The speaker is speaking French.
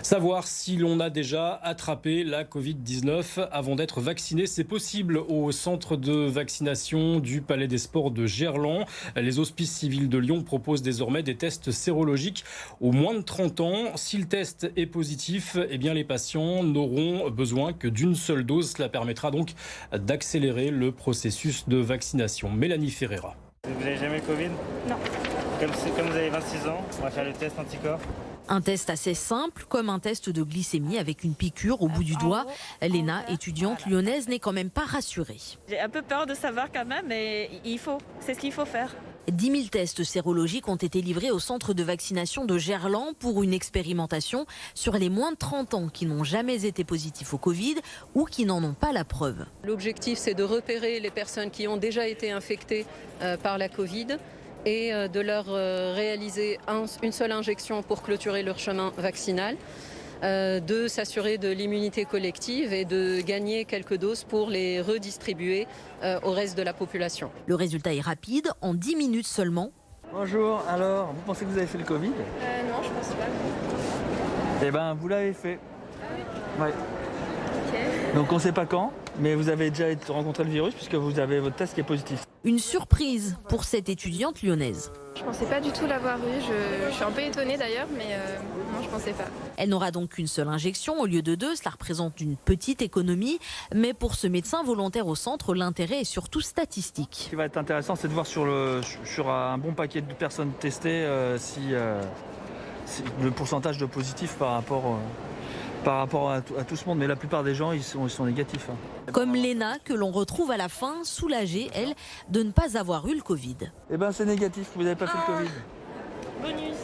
Savoir si l'on a déjà attrapé la Covid-19 avant d'être vacciné, c'est possible au centre de vaccination du Palais des Sports de Gerland. Les hospices civils de Lyon proposent désormais des tests sérologiques aux moins de 30 ans. Si le test est positif, eh bien les patients n'auront besoin que d'une seule dose. Cela permettra donc d'accélérer le processus de vaccination. Mélanie Ferreira. Vous n'avez jamais le Covid? Non. Comme vous avez 26 ans, on va faire le test anticorps. Un test assez simple, comme un test de glycémie avec une piqûre au bout du doigt. Léna, étudiante lyonnaise, n'est quand même pas rassurée. J'ai un peu peur de savoir quand même, mais c'est ce qu'il faut faire. 10 000 tests sérologiques ont été livrés au centre de vaccination de Gerland pour une expérimentation sur les moins de 30 ans qui n'ont jamais été positifs au Covid ou qui n'en ont pas la preuve. L'objectif, c'est de repérer les personnes qui ont déjà été infectées par la Covid et de leur réaliser une seule injection pour clôturer leur chemin vaccinal, de s'assurer de l'immunité collective et de gagner quelques doses pour les redistribuer au reste de la population. Le résultat est rapide, en 10 minutes seulement. Bonjour, alors, vous pensez que vous avez fait le Covid? Non, je pense pas. Eh ben, vous l'avez fait. Ah oui. Ouais. Ok. Donc on ne sait pas quand, mais vous avez déjà rencontré le virus puisque vous avez votre test qui est positif. Une surprise pour cette étudiante lyonnaise. Je pensais pas du tout l'avoir eu, je suis un peu étonnée d'ailleurs, mais non, je pensais pas. Elle n'aura donc qu'une seule injection au lieu de 2, cela représente une petite économie, mais pour ce médecin volontaire au centre, l'intérêt est surtout statistique. Ce qui va être intéressant, c'est de voir sur un bon paquet de personnes testées si le pourcentage de positifs par rapport à tout ce monde, mais la plupart des gens ils sont négatifs. Comme Léna, que l'on retrouve à la fin, soulagée, elle, de ne pas avoir eu le Covid. Eh ben c'est négatif, vous n'avez pas fait le Covid. Bonus.